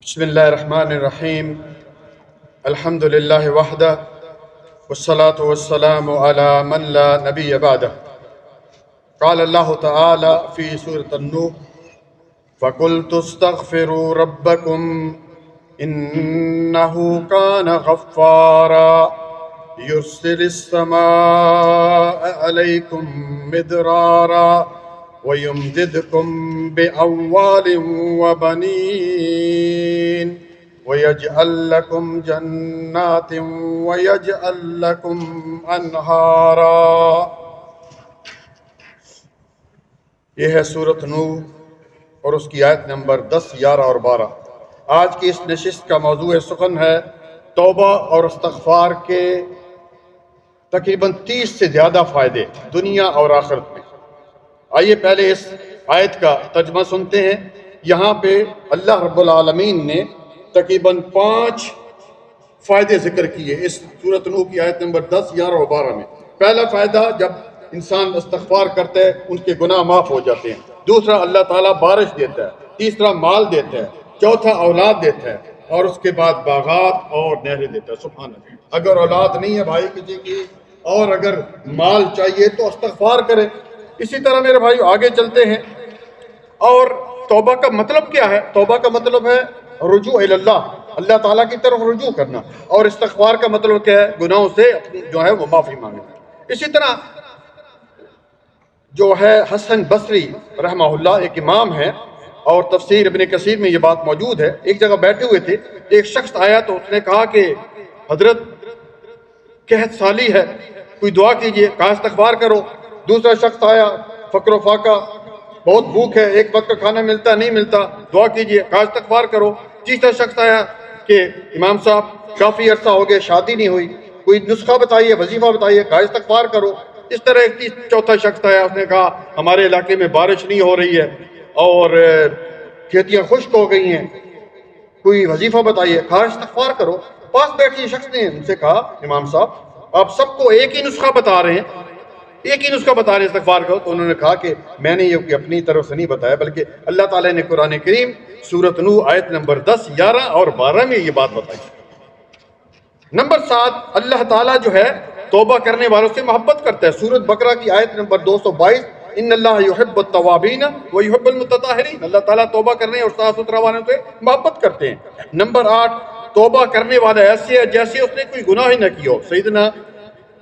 بسم الله الرحمن الرحيم. الحمد لله وحده والصلاة والسلام على من لا نبي بعده. قال الله تعالى في سورة النور: فقلت استغفروا ربكم إنه كان غفارا يرسل السماء عليكم مدرارا ويمددكم بأموال وبنين ويجعل لكم جنات ويجعل لكم أنهارا. یہ ہے سورۃ نور اور اس کی آیت نمبر 10، 11 اور 12۔ آج کی اس نشست کا موضوع سخن ہے توبہ اور استغفار کے تقریباً 30 سے زیادہ فائدے دنیا اور آخرت میں۔ آئیے پہلے اس آیت کا ترجمہ سنتے ہیں۔ یہاں پہ اللہ رب العالمین نے تقریباً 5 فائدے ذکر کیے اس سورۃ نور کی آیت نمبر 10، 11 اور 12 میں۔ پہلا فائدہ، جب انسان استغفار کرتا ہے ان کے گناہ معاف ہو جاتے ہیں۔ دوسرا، اللہ تعالیٰ بارش دیتا ہے۔ تیسرا، مال دیتا ہے۔ چوتھا، اولاد دیتا ہے۔ اور اس کے بعد باغات اور نہریں دیتا ہے۔ سبحان اللہ۔ اگر اولاد نہیں ہے بھائی کسی کی اور اگر مال چاہیے تو استغفار کریں۔ اسی طرح میرے بھائی آگے چلتے ہیں۔ اور توبہ کا مطلب کیا ہے؟ توبہ کا مطلب ہے رجوع الی اللہ، اللہ تعالیٰ کی طرف رجوع کرنا۔ اور استغفار کا مطلب کیا ہے؟ گناہوں سے جو ہے وہ معافی مانگنا۔ اسی طرح جو ہے حسن بصری رحمہ اللہ ایک امام ہے، اور تفسیر ابن کثیر میں یہ بات موجود ہے۔ ایک جگہ بیٹھے ہوئے تھے، ایک شخص آیا تو اس نے کہا کہ حضرت قحط سالی ہے، کوئی دعا کیجئے، کہا استغفار کرو۔ دوسرا شخص آیا، فقر و فاقہ، بہت بھوک ہے، ایک وقت کا کھانا ملتا نہیں ملتا، دعا کیجئے، کہا استغفار کرو۔ تیسرا شخص آیا کہ امام صاحب کافی عرصہ ہو گیا شادی نہیں ہوئی، کوئی نسخہ بتائیے، وظیفہ بتائیے، کہا استغفار کرو۔ اس طرح ایک چوتھا شخص آیا، اس نے کہا ہمارے علاقے میں بارش نہیں ہو رہی ہے اور کھیتیاں خشک ہو گئی ہیں، کوئی وظیفہ بتائیے، کہا استغفار کرو۔ پاس بیٹھے شخص نے ان سے کہا امام صاحب آپ سب کو ایک ہی نسخہ بتا رہے ہیں، ایک ہی نسخہ بتا رہے ہیں استغفار کرو۔ تو انہوں نے کہا کہ میں نے یہ اپنی طرف سے نہیں بتایا، بلکہ اللہ تعالیٰ نے قرآن کریم سورۃ نور آیت نمبر 10، 11 اور 12 میں یہ بات بتائی۔ نمبر 7، اللہ تعالیٰ جو ہے توبہ کرنے والوں سے محبت کرتا ہے۔ سورۃ بقرہ کی آیت نمبر 222، ان اللہ یحب التوابین ویحب المتطہرین، اللہ تعالیٰ توبہ کرنے اور صاف ستھرا والوں سے محبت کرتے ہیں۔ نمبر 8، توبہ کرنے والا ایسے ہے جیسے اس نے کوئی گناہ ہی نہ کیا ہو۔ سیدنا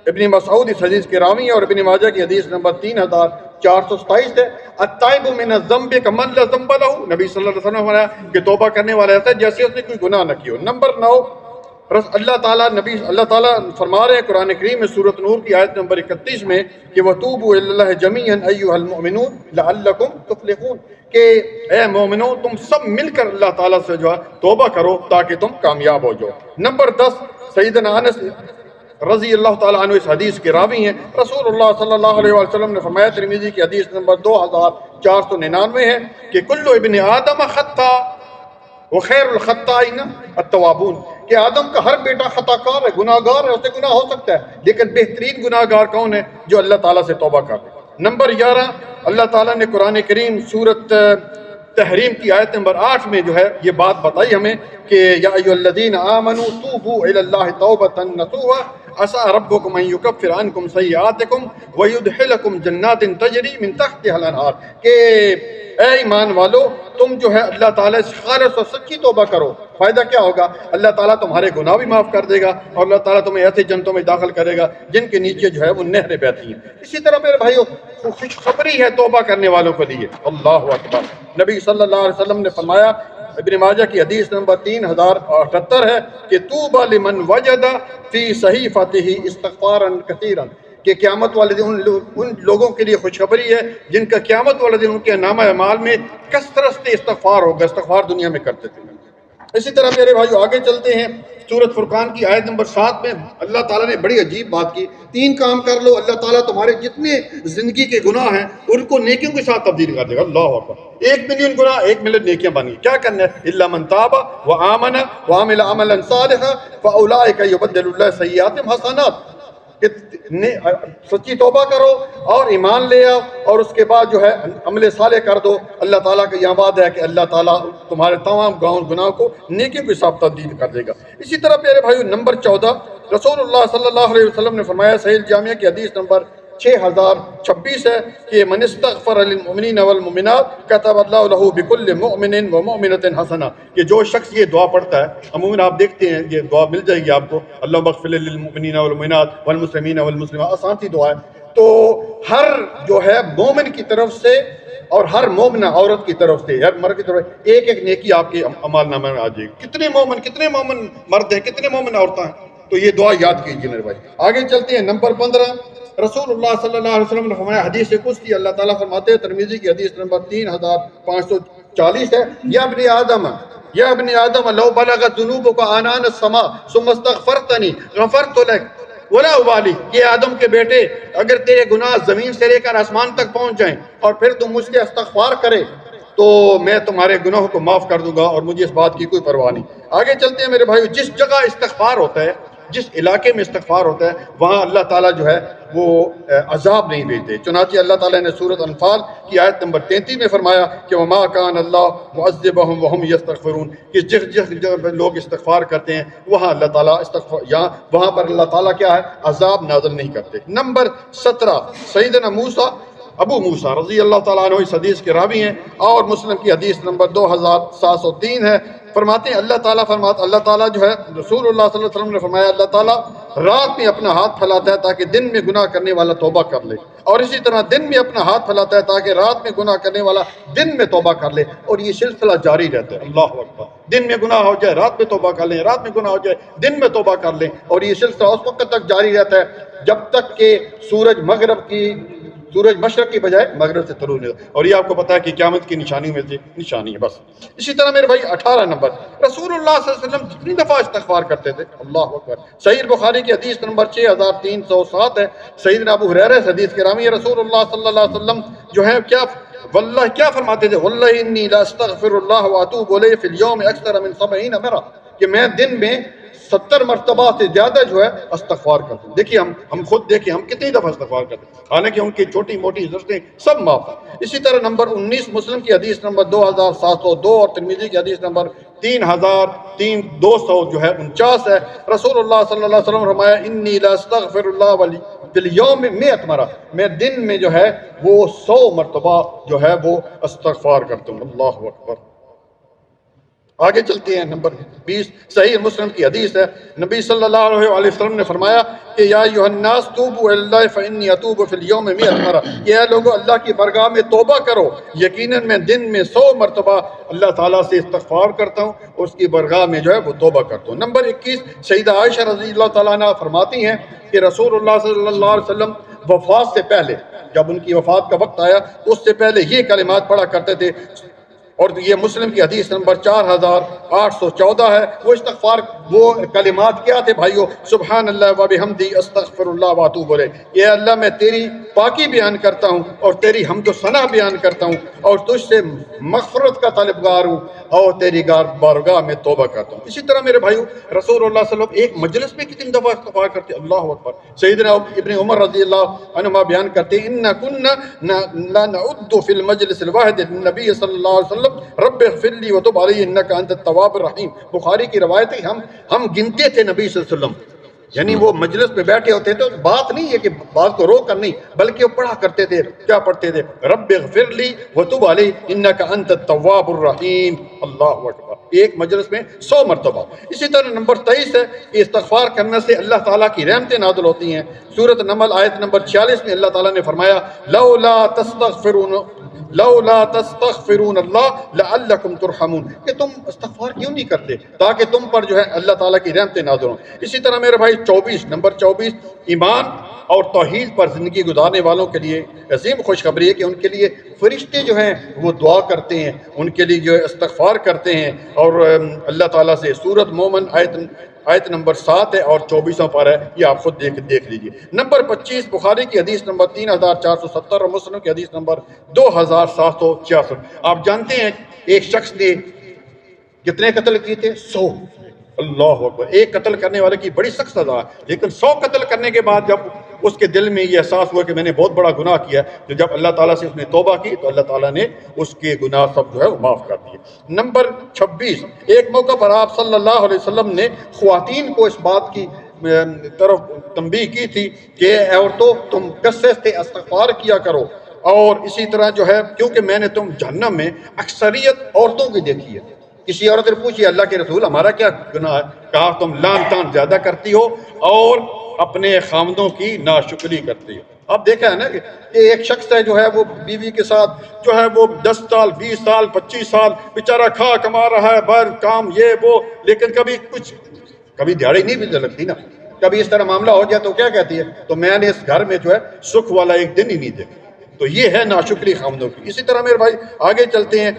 ابن مسعود اس حدیث کے راوی ہیں، اور ابن ماجہ کی حدیث نمبر 3427 ہے، التائب من الذنب کمن لا ذنب لہ، نبی صلی اللہ علیہ وسلم نے فرمایا کہ توبہ کرنے والا ایسا ہے جیسے اس نے کوئی گناہ نہ کیا ہو۔ نمبر 9، اللہ تعالیٰ فرما رہے ہیں قرآن کریم میں سورۃ نور کی آیت نمبر 31 میں کہ وَتُوبُوا إِلَى اللَّهِ جَمِيعًا أَيُّهَا الْمُؤْمِنُونَ لَعَلَّكُمْ تُفْلِحُونَ، کہ اے مومنو تم سب مل کر اللہ تعالیٰ سے جو ہے توبہ کرو تاکہ تم کامیاب ہو جاؤ۔ نمبر 10، سیدنا انس رضی اللہ تعالیٰ عنہ اس حدیث کے راوی ہیں، رسول اللہ صلی اللہ علیہ وسلم نے فرمایا، ترمذی کی حدیث نمبر 2499 ہے کہ کل ابن آدم خطا وخیر الخطائین التوابون، کہ آدم کا ہر بیٹا خطا کار ہے، گناہ گار ہے، اسے گناہ ہو سکتا ہے، لیکن بہترین گناہ گار کون ہے؟ جو اللہ تعالیٰ سے توبہ کرتے۔ نمبر 11، اللہ تعالیٰ نے قرآن کریم سورۃ تحریم کی آیت نمبر 8 میں جو ہے یہ بات بتائی ہمیں کہ یا ایھا الذین آمنوا توبوا الی اللہ توبۃ نصوحا عسیٰ ربکم ان یکفر عنکم سیئاتکم ویدخلکم جنات تجری من تحتها الانہار، کہ اے ایمان والو تم جو ہے اللہ تعالیٰ سے خالص اور سچی توبہ کرو۔ فائدہ کیا ہوگا؟ اللہ تعالیٰ تمہارے گناہ بھی معاف کر دے گا اور اللہ تعالیٰ تمہیں ایسے جنتوں میں داخل کرے گا جن کے نیچے جو ہے وہ نہریں بہتی ہیں۔ اسی طرح میرے بھائیو خوشخبری ہے توبہ کرنے والوں کے لیے۔ اللہ اکبر، نبی صلی اللہ علیہ وسلم نے فرمایا، ابن ماجہ کی حدیث نمبر 3078 ہے کہ طوبی لمن وجد فی صحیفتہ استغفارا کثیرا، کہ قیامت والے دن ان لوگوں کے لیے خوشخبری ہے جن کا قیامت والے دن ان کے نامہ اعمال میں کثرت سے استغفار ہوگا، استغفار دنیا میں کرتے تھے۔ اسی طرح میرے بھائیو آگے چلتے ہیں، سورۃ فرقان کی آیت نمبر 7 میں اللہ تعالیٰ نے بڑی عجیب بات کی، 3 کام کر لو اللہ تعالیٰ تمہارے جتنے زندگی کے گناہ ہیں ان کو نیکیوں کے ساتھ تبدیل کر دے گا۔ اللہ اکبر، 1 ملین گناہ 1 ملین نیکیاں بن گئی۔ کیا کرنا ہے؟ الا من تاب وآمن وعمل عملا صالحا فاولئک یبدل اللہ سیئاتہم حسنات، کہ سچی توبہ کرو اور ایمان لے آؤ اور اس کے بعد جو ہے عمل صالح کر دو. اللہ تعالیٰ کا یہ وعدہ ہے کہ اللہ تعالیٰ تمہارے تمام گناہوں کو نیکی کے حساب تبدیل کر دے گا. اسی طرح پیارے بھائیو نمبر 14 رسول اللہ صلی اللہ علیہ وسلم نے فرمایا صحیح الجامعہ کی حدیث نمبر 6026 ہے کہ من استغفر للمؤمنین والمؤمنات کتب اللہ لہ بکل مؤمن ومؤمنۃ حسنہ، کہ جو شخص یہ دعا پڑھتا ہے، عموماً آپ دیکھتے ہیں یہ دعا مل جائے گی آپ کو، اللہم اغفر للمؤمنین والمؤمنات والمسلمین والمسلمات، آسان سی دعا ہے. تو ہر جو ہے مومن کی طرف سے اور ہر مومنہ عورت کی طرف سے، ہر مرد کی طرف سے ایک ایک نیکی آپ کے اعمال نامے میں آ جائے گی. کتنے مومن مرد ہیں، کتنے مومن عورتیں ہیں، تو یہ دعا یاد کیجیے میرے بھائی. آگے چلتے ہیں نمبر 15. رسول اللہ صلی اللہ علیہ وسلم نے فرمایا، حدیث قدسی اللہ تعالیٰ فرماتے ہیں، ترمذی کی حدیث نمبر 3540 ہے، یا ابن آدم لو بلغت ذنوبک عنان السماء ثم استغفرتنی غفرت لک ولا ابالی، کہ آدم کے بیٹے اگر تیرے گناہ زمین سے لے کر آسمان تک پہنچ جائیں اور پھر تم مجھ سے استغفار کرے تو میں تمہارے گناہوں کو معاف کر دوں گا اور مجھے اس بات کی کوئی پرواہ نہیں. آگے چلتے ہیں میرے بھائیو. جس جگہ استغفار ہوتا ہے، جس علاقے میں استغفار ہوتا ہے، وہاں اللہ تعالیٰ جو ہے وہ عذاب نہیں بھیجتے. چنانچہ اللہ تعالیٰ نے سورۃ انفال کی آیت نمبر 33 میں فرمایا کہ وما کان اللہ معذبہم وہم یستغفرون، کہ جس جگہ لوگ استغفار کرتے ہیں وہاں اللہ تعالیٰ وہاں پر اللہ تعالیٰ کیا ہے، عذاب نازل نہیں کرتے. نمبر 17 سیدنا ابو موسیٰ رضی اللہ تعالیٰ عنہ اس حدیث کے راوی ہیں اور مسلم کی حدیث نمبر 2703 ہے. فرماتے ہیں اللہ تعالیٰ جو ہے، رسول اللہ صلی اللہ علیہ وسلم نے فرمایا، اللہ تعالیٰ رات میں اپنا ہاتھ پھیلاتا ہے تاکہ دن میں گناہ کرنے والا توبہ کر لے، اور اسی طرح دن میں اپنا ہاتھ پھیلاتا ہے تاکہ رات میں گناہ کرنے والا دن میں توبہ کر لے، اور یہ سلسلہ جاری رہتا ہے. اللہ اکبر. دن میں گناہ ہو جائے رات میں توبہ کر لیں، رات میں گناہ ہو جائے دن میں توبہ کر لیں، اور یہ سلسلہ اس وقت تک جاری رہتا ہے جب تک کہ سورج مشرق کی بجائے مغرب سے طلوع نہیں ہوتا. اور یہ آپ کو پتا ہے کہ قیامت کی نشانیوں میں سے نشانی ہے بس. اسی طرح میرے بھائی 18 نمبر رسول اللہ صلی اللہ علیہ وسلم جتنی دفعہ استغفار کرتے تھے، اللہ اکبر. صحیح بخاری کی حدیث نمبر 6307 ہے، سیدنا ابو ہریرہ اس حدیث کے راوی ہے، رسول اللہ صلی اللہ علیہ وسلم جو ہے کیا فرماتے تھے، واللہ انی لا استغفر اللہ واتوب الیہ فی الیوم اکثر من 70 مرہ، کہ میں دن میں 70 مرتبہ سے زیادہ جو ہے استغفار کرتے ہیں. دیکھیے ہم خود دیکھیں ہم کتنی دفعہ استغفار کرتے ہیں، حالانکہ ان کی چھوٹی موٹی ضرورتیں سب معاف ہیں. اسی طرح نمبر 19 مسلم کی حدیث نمبر 2702 اور ترمذی کی حدیث نمبر 3249 جو ہے 49 ہے. رسول اللہ صلی اللہ علیہ وسلم فرمایا، انی لا استغفر اللہ فی الیوم 100 مرہ، میں دن میں جو ہے وہ 100 مرتبہ جو ہے وہ استغفار کرتا ہوں. اللہ اکبر. آگے چلتے ہیں نمبر 20 صحیح مسلم کی حدیث ہے، نبی صلی اللہ علیہ وسلم نے فرمایا کہ یا ایھا الناس توبوا الی اللہ فانی اتوب فی الیوم 100 مرہ، کہ اے لوگو اللہ کی بارگاہ میں توبہ کرو، یقیناً میں دن میں 100 مرتبہ اللہ تعالیٰ سے استغفار کرتا ہوں اور اس کی بارگاہ میں جو ہے وہ توبہ کرتا ہوں. نمبر 21 سیدہ عائشہ رضی اللہ تعالیٰ عنہ فرماتی ہیں کہ رسول اللہ صلی اللہ علیہ وسلم وفات سے پہلے، جب ان کی وفات کا وقت آیا تو اس سے پہلے یہ کلمات پڑھا کرتے تھے، اور یہ مسلم کی حدیث نمبر 4814 ہے. وہ استغفار وہ کلمات کیا تھے بھائیو؟ سبحان اللہ و بحمدی استغفر اللہ واتوب الیہ، اے اللہ میں تیری پاکی بیان کرتا ہوں اور تیری حمد و ثنا بیان کرتا ہوں اور تجھ سے مغفرت کا طلبگار ہوں اور تیری بارگاہ میں توبہ کرتا ہوں. اسی طرح میرے بھائیو رسول اللہ صلی اللہ علیہ وسلم ایک مجلس میں کتنی دفعہ استغفار کرتے، اللہ اکبر. سیدنا ابن عمر رضی اللہ عنہما بیان کرتے ہیں، ان كنا لا نعد في المجلس الواحد النبي صلی اللہ علیہ وسلم رب اغفر لی وتب علی انک انت التواب الرحیم. بخاری کی روایت ہے، ہم گنتے تھے نبی صلی اللہ علیہ وسلم، یعنی وہ مجلس میں بیٹھے ہوتے تھے، بات نہیں ہے کہ بات کو روک کر نہیں، بلکہ وہ پڑھا کرتے تھے. کیا پڑھتے تھے؟ رب اغفر لی وتب علی انک انت التواب الرحیم. اللہ اکبر. ایک مجلس میں 100 مرتبہ. اسی طرح نمبر 23 ہے کہ استغفار کرنے سے اللہ تعالیٰ کی رحمتیں نازل ہوتی ہیں. سورۃ نمل آیت نمبر 46 میں اللہ تعالیٰ نے فرمایا، لولا تستغفرون اللہ لعلکم ترحمون، کہ تم استغفار کیوں نہیں کرتے تاکہ تم پر جو ہے اللہ تعالیٰ کی رحمتیں نازل ہوں. اسی طرح میرے بھائی نمبر 24 ایمان اور توحید پر زندگی گزارنے والوں کے لیے عظیم خوشخبری ہے کہ ان کے لیے فرشتے جو ہیں وہ دعا کرتے ہیں، ان کے لیے جو ہے استغفار کرتے ہیں اور اللہ تعالیٰ سے. سورۃ مومن آیت نمبر 7 ہے اور 24 پر ہے، یہ آپ خود دیکھ لیجئے. نمبر 25 بخاری کی حدیث نمبر 3470 اور مسلم کی حدیث نمبر 2766. آپ جانتے ہیں ایک شخص نے کتنے قتل کیے تھے؟ 100. اللہ اکبر. ایک قتل کرنے والے کی بڑی سخت سزا ہے, لیکن 100 قتل کرنے کے بعد جب اس کے دل میں یہ احساس ہوا کہ میں نے بہت بڑا گناہ کیا, تو جب اللہ تعالیٰ سے اس نے توبہ کی تو اللہ تعالیٰ نے اس کے گناہ سب جو ہے وہ معاف کر دیے. نمبر 26, ایک موقع پر آپ صلی اللہ علیہ وسلم نے خواتین کو اس بات کی طرف تنبیہ کی تھی کہ اے عورتوں تم کثرت سے استغفار کیا کرو, اور اسی طرح جو ہے کیونکہ میں نے تم جہنم میں اکثریت عورتوں کی دیکھی ہے. کسی عورت نے پوچھی اللہ کے رسول ہمارا کیا گناہ ہے؟ کہا تم لان تان زیادہ کرتی ہو اور اپنے خامدوں کی ناشکری کرتی ہو. اب دیکھا ہے نا کہ ایک شخص ہے جو ہے وہ بیوی کے ساتھ جو ہے وہ 10 سال 20 سال 25 سال بیچارہ کھا کما رہا ہے, بر کام یہ وہ, لیکن کبھی دیہڑی نہیں بھی لگتی نا. کبھی اس طرح معاملہ ہو جائے تو کیا کہتی ہے, تو میں نے اس گھر میں جو ہے سکھ والا ایک دن ہی نہیں دیکھا. تو یہ ہے ناشکری خامدوں کی. اسی طرح میرے بھائی آگے چلتے ہیں.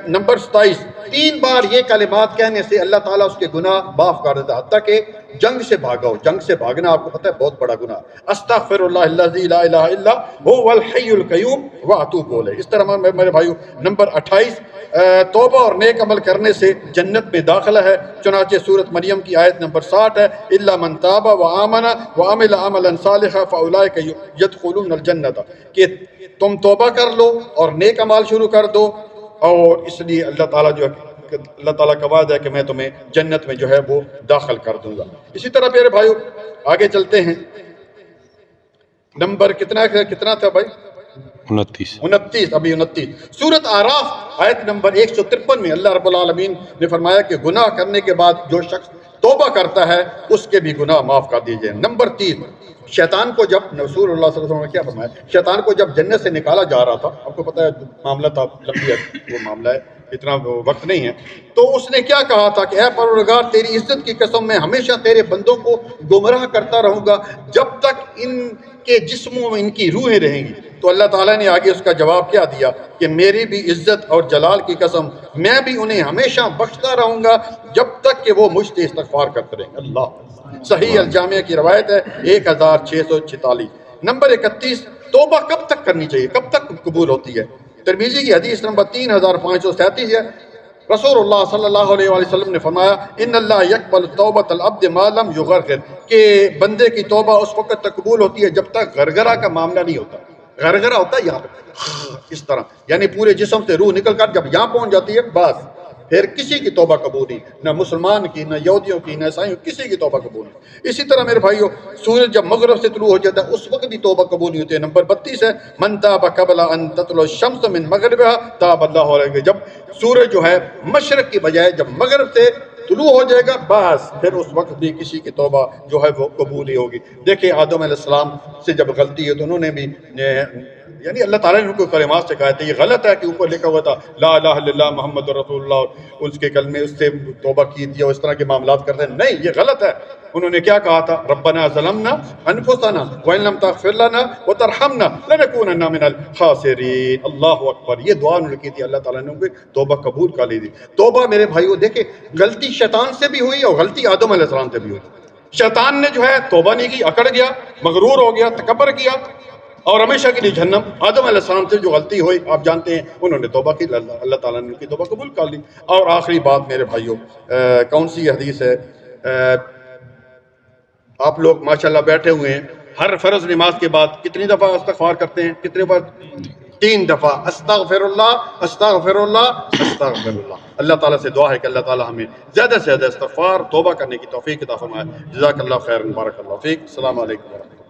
نمبر 27, 3 بار یہ کلمات کہنے سے اللہ تعالیٰ اس کے گناہ معاف کر دیتا, حتیٰ کہ جنگ سے بھاگا ہو. جنگ سے بھاگنا آپ کو پتہ ہے بہت بڑا گناہ. استغفر اللہ الذی لا الہ الا هو الحی القیوم واتوب الیہ. اس طرح میرے بھائیو نمبر 28, توبہ اور نیک عمل کرنے سے جنت میں داخلہ ہے. چنانچہ سورۃ مریم کی آیت نمبر 60 ہے, الا من تاب وآمن وعمل عملا صالحا فاولئک يدخلون الجنۃ, کہ تم توبہ کر لو اور نیک عمل شروع کر دو, اور اس لیے اللہ تعالیٰ کا وعدہ ہے کہ میں تمہیں جنت میں جو ہے وہ داخل کر دوں گا. اسی طرح میرے بھائیو آگے چلتے ہیں. نمبر کتنا تھا بھائی؟ 29. ابھی 29. سورۃ اعراف آیت نمبر 153 میں اللہ رب العالمین نے فرمایا کہ گناہ کرنے کے بعد جو شخص توبہ کرتا ہے اس کے بھی گناہ معاف کر دیے جائیں. نمبر 3, شیطان کو جب رسول اللہ صلی اللہ علیہ وسلم نے کیا فرمایا, شیطان کو جب جنت سے نکالا جا رہا تھا, آپ کو پتہ ہے معاملہ تھا لمبی ہے وہ معاملہ ہے, اتنا وقت نہیں ہے, تو اس نے کیا کہا تھا کہ اے پروردگار تیری عزت کی قسم میں ہمیشہ تیرے بندوں کو گمراہ کرتا رہوں گا جب تک ان کے جسموں میں ان کی روحیں رہیں گی. تو اللہ تعالیٰ نے آگے اس کا جواب کیا دیا کہ میری بھی عزت اور جلال کی قسم میں بھی انہیں ہمیشہ بخشتا رہوں گا جب تک کہ وہ مجھ سے استغفار کرتے رہیں. اللہ, صحیح الجامعہ کی روایت ہے 1646. نمبر 31, توبہ کب تک کرنی چاہیے, کب تک قبول ہوتی ہے؟ ترمذی کی حدیث نمبر 3537 ہے. رسول اللہ صلی اللہ علیہ وسلم نے فرمایا ان اللہ یقبل توبۃ العبد ما لم یغرغر, کہ بندے کی توبہ اس وقت تک قبول ہوتی ہے جب تک غرغرہ کا معاملہ نہیں ہوتا. غرغرہ ہوتا ہے یہاں پہ اس طرح, یعنی پورے جسم سے روح نکل کر جب یہاں پہنچ جاتی ہے بس پھر کسی کی توبہ قبول نہیں, نہ مسلمان کی, نہ یہودیوں کی, نہ عیسائیوں, کسی کی توبہ قبول نہیں. اسی طرح میرے بھائیو سورج جب مغرب سے طلوع ہو جاتا ہے اس وقت بھی توبہ قبول نہیں ہوتی ہے. نمبر 32 ہے من تاب قبل ان تطلع الشمس من مغربها تاب اللہ علیہ, جب سورج جو ہے مشرق کی بجائے جب مغرب سے طلوع ہو جائے گا بس پھر اس وقت بھی کسی کی توبہ جو ہے وہ قبول ہی ہوگی. دیکھیں آدم علیہ السلام سے جب غلطی ہے تو انہوں نے بھی یعنی اللہ تعالیٰ نے ان کو کلمات سے کہا تھا. یہ غلط ہے کہ اوپر لکھا ہوا تھا لا الہ الا اللہ محمد رسول اللہ, اس کے کلمے اس سے توبہ کی تھی اور اس طرح کے معاملات کرتے ہیں, نہیں یہ غلط ہے. انہوں نے کیا کہا تھا, ربنا ظلمنا انفسنا وان لم تغفر لنا وترحمنا لنکونن من الخاسرین. اللہ اکبر, یہ دعا انہوں نے کی تھی, اللہ تعالیٰ نے ان کو توبہ قبول کر لی تھی. توبہ میرے بھائیو دیکھیں غلطی شیطان سے بھی ہوئی اور غلطی آدم علیہ السلام سے بھی ہوئی. شیطان نے جو ہے توبہ نہیں کی, اکڑ گیا, مغرور ہو گیا, تکبر کیا اور ہمیشہ کے لیے جہنم. آدم علیہ السلام سے جو غلطی ہوئی آپ جانتے ہیں, انہوں نے توبہ کی, اللہ تعالیٰ نے ان کی توبہ قبول کر لی. اور آخری بات میرے بھائیو کون سی حدیث ہے, آپ لوگ ماشاءاللہ بیٹھے ہوئے ہیں, ہر فرض نماز کے بعد کتنی دفعہ استغفار کرتے ہیں, کتنے بار؟ 3 دفعہ استغفر اللہ استغفر اللہ استغفر اللہ. اللہ تعالیٰ سے دعا ہے کہ اللہ تعالیٰ ہمیں زیادہ سے زیادہ استغفار توبہ کرنے کی توفیق عطا فرمائے. جزاک اللہ خیر, بارک اللہ فیک. السلام علیکم ورحمۃ اللہ.